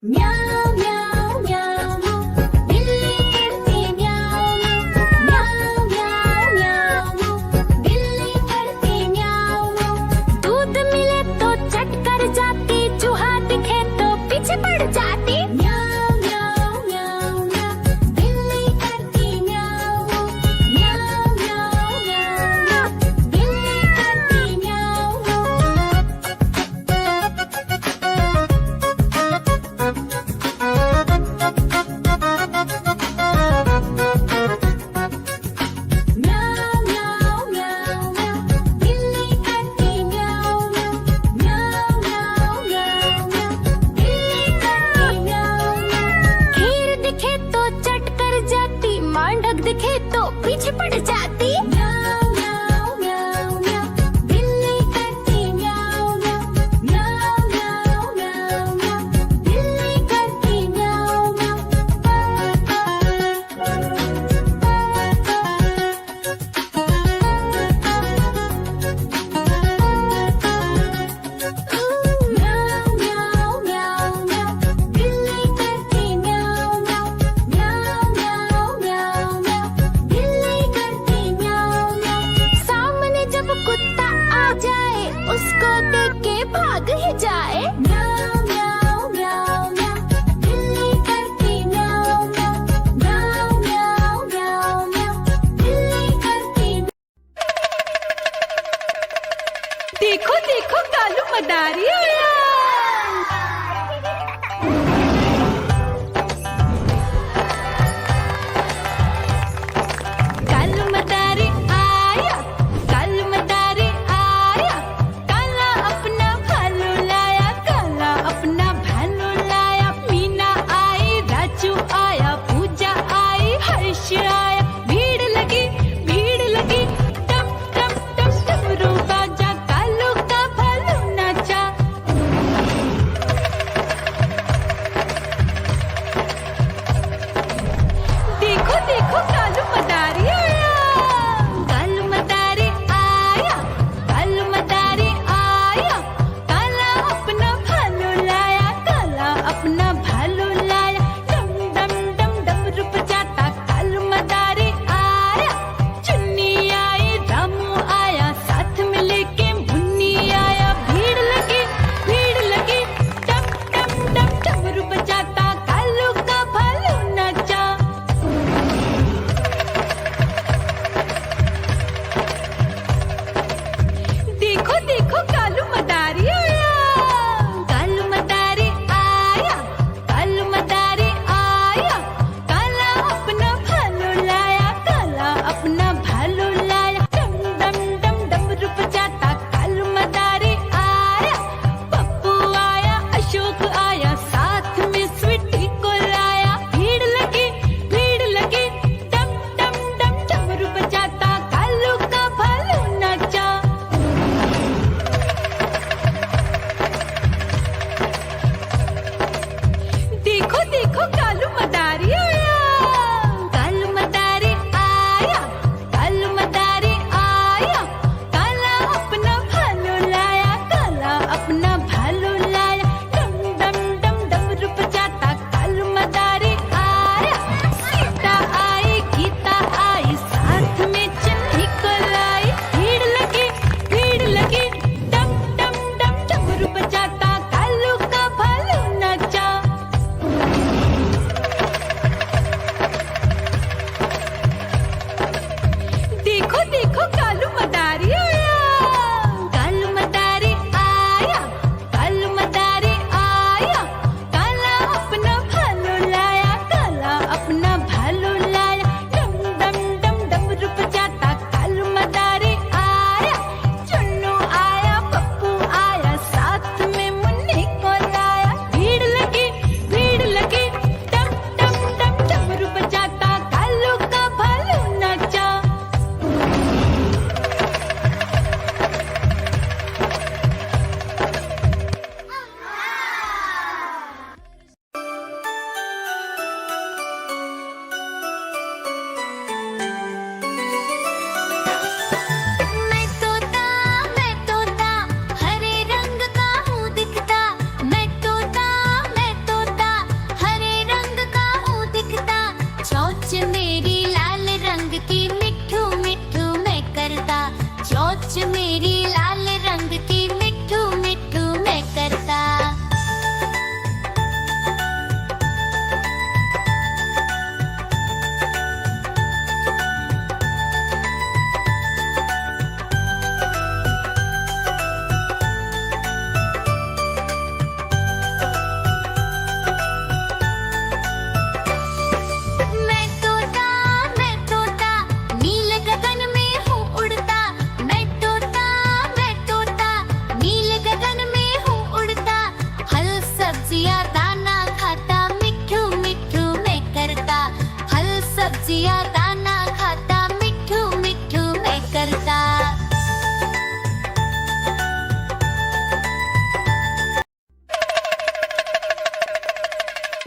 म्याऊं म्याऊं म्याऊं बिल्ली करती म्याऊं म्याऊं म्याऊं म्याऊं बिल्ली करती म्याऊं। दूध मिले तो चट कर जाती, चूहा दिखे तो पीछे पड़ जाती। म्याऊं म्याऊं म्याऊं म्याऊं बिल्ली करती म्याऊं म्याऊं म्याऊं म्याऊं बिल्ली करती म्याऊं। म्याऊं म्याऊं म्याऊं म्याऊं बिल्ली करती म्याऊं म्याऊं म्याऊं म्याऊं म्याऊं बिल्ली करती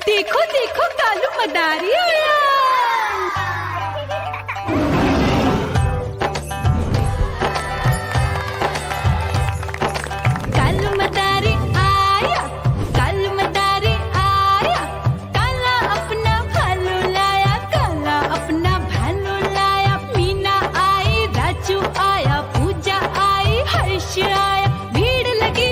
देखो देखो कालू मदारी आया। कालू मदारी आया, कालू मदारी आया, काला अपना भालू लाया, काला अपना भालू लाया। मीना आई, राजू आया, पूजा आई, हर्ष आया। भीड़ लगी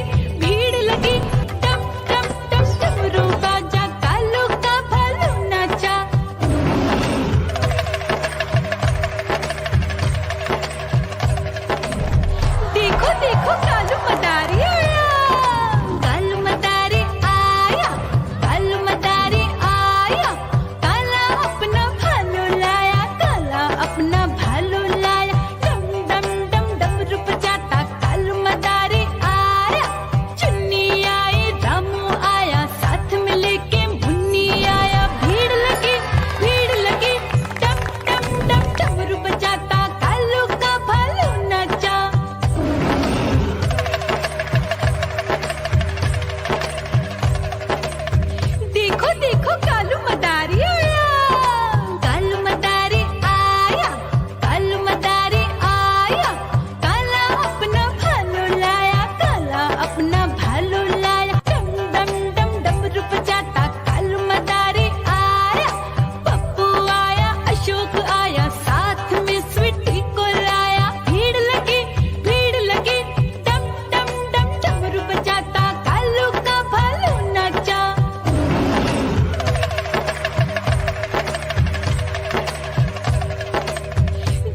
टम टम टम डमरू बाजा, कालू का भालू नाचा। देखो देखो कालू मदारी आया, कालू मदारी आया, कालू मदारी आया, काला अपना भालू लाया, काला अपना भालू लाया। डम डम डम डमरू बजाता कालू मदारी आया। चुन्नी आई, रामू आया, साथ में लेके मुन्नी आया। भीड़ लगी टम टम टम डमरू बजाता कालू का भालू नाचा। देखो देखो कालू मदारी आया, कालू मदारी आया, कालू मदारी आया, काला अपना भालू लाया, काला अपना भालू लाया। डम डम डम डमरू बजाता कालू मदारी आया। पप्पू आया, अशोक आया, साथ में स्वीटी को लाया। भीड़ लगी टम टम डम डमरू बजाता कालू का भालू नाचा।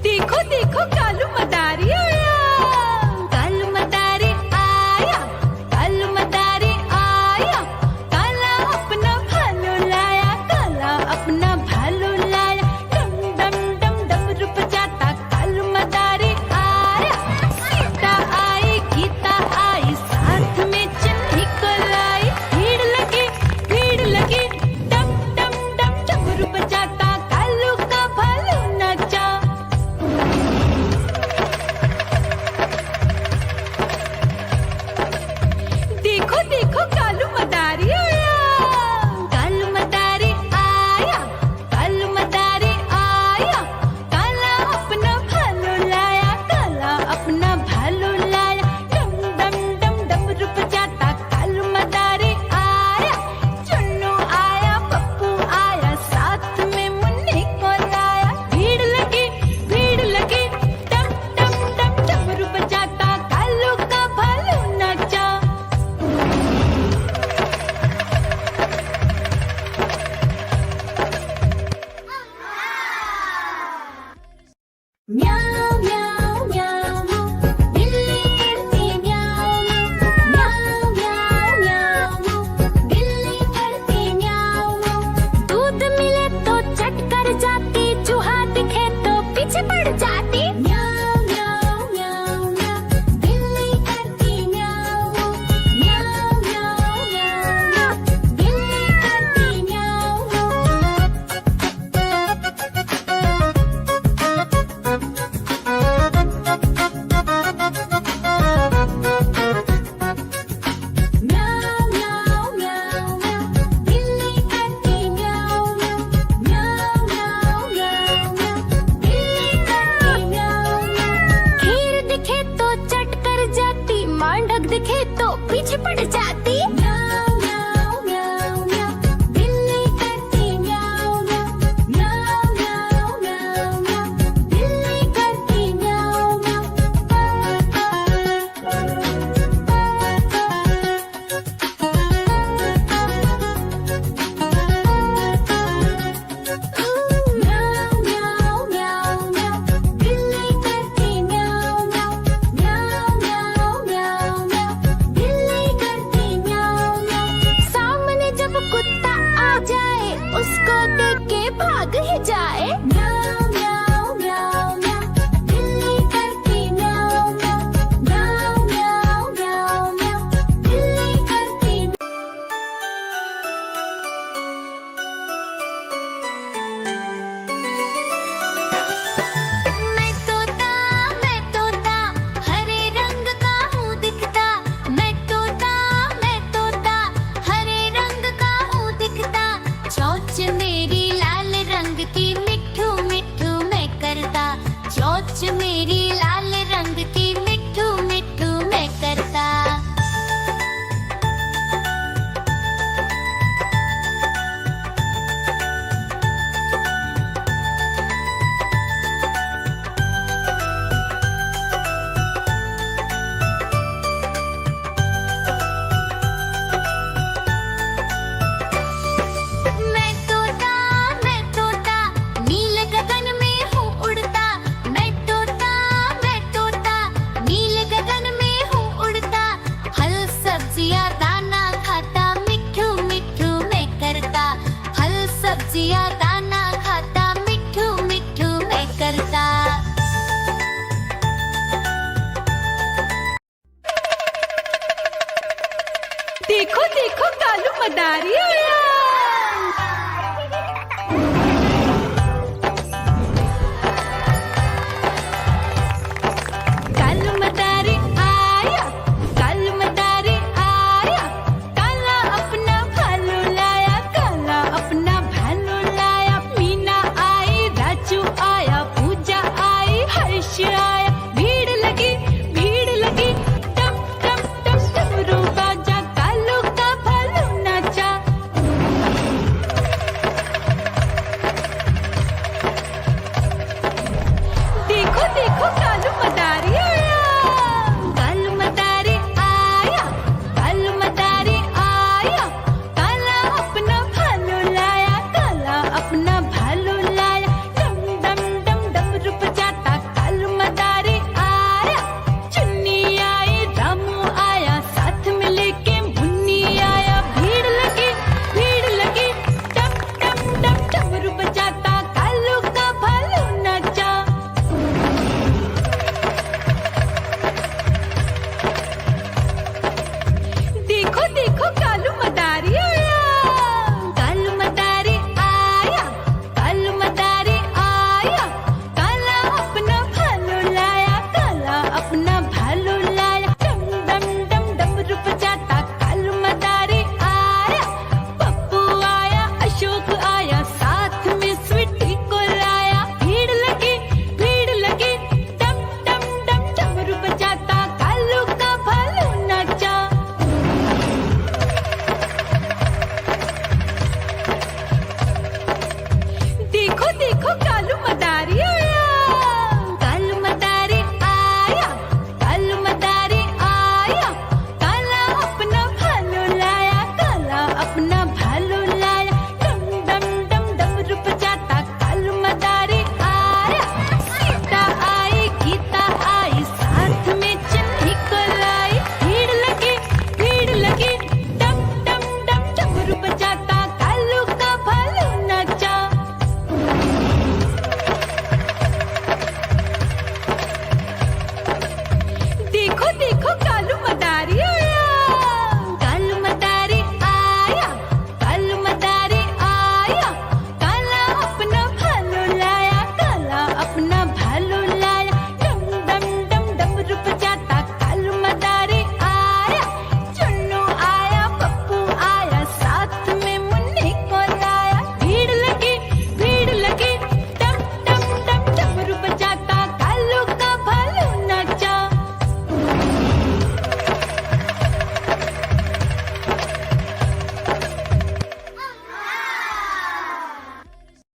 देखो देखो कालू मदारी आया, कालू मदारी आया, कालू मदारी आया, काला अपना भालू लाया, काला अपना भालू लाया। डम डम डम डमरू बजाता कालू मदारी आया। सीता आई, गीता आई, साथ में चन्नी को लाई। भीड़ लगी टम टम डम डमरू बजाता कालू का भालू नाचा। देखो देखो कालू मदारी आया, कालू मदारी आया, कालू मदारी आया, काला अपना भालू लाया, काला अपना भालू लाया। डम डम डम डमरू बजाता कालू मदारी आया। चुन्नू आया, पप्पू आया, साथ में मुन्नी को लाया। भीड़ लगी टम टम टम डमरू बजाता कालू का भालू नाचा। म्याऊ म्याऊ म्याऊ, बिल्ली करती म्याऊ म्याऊ म्याऊ म्याऊ, बिल्ली करती म्याऊ। दूध मिले तो चट कर जाती, चूहा दिखे तो पीछे पड़ जाती। म्याऊ म्याऊ म्याऊ म्याऊ, बिल्ली करती म्याऊ म्याऊ म्याऊ म्याऊ, बिल्ली करती म्याऊ। म्याऊ म्याऊ म्याऊ म्याऊ, बिल्ली करती म्याऊ म्याऊ म्याऊ म्याऊ म्याऊ, बिल्ली करती म्याऊ म्याऊ। खीर दिखे तो चट कर जाती, मांडक दिखे तो पीछे पड़ जाती। म्याऊ म्याऊ म्याऊ म्याऊ, बिल्ली करती म्याऊ म्याऊ म्याऊ म्याऊ म्याऊ म्याऊ, बिल्ली करती म्याऊ म्याऊ म्याऊ म्याऊ म्याऊ, बिल्ली करती म्याऊ म्याऊ म्याऊ म्याऊ म्याऊ म्याऊ, बिल्ली करती म्याऊ म्याऊ। सामने जब कुत्ता आ जाए, उसको देख के भाग ही जाए। म्याऊ म्याऊ म्याऊ म्याऊ, बिल्ली करती म्याऊ म्याऊ म्याऊ म्याऊ म्याऊ म्याऊ, बिल्ली करती। मैं तोता हरे रंग का हूँ दिखता। मैं तोता हरे रंग का हूँ दिखता। चोच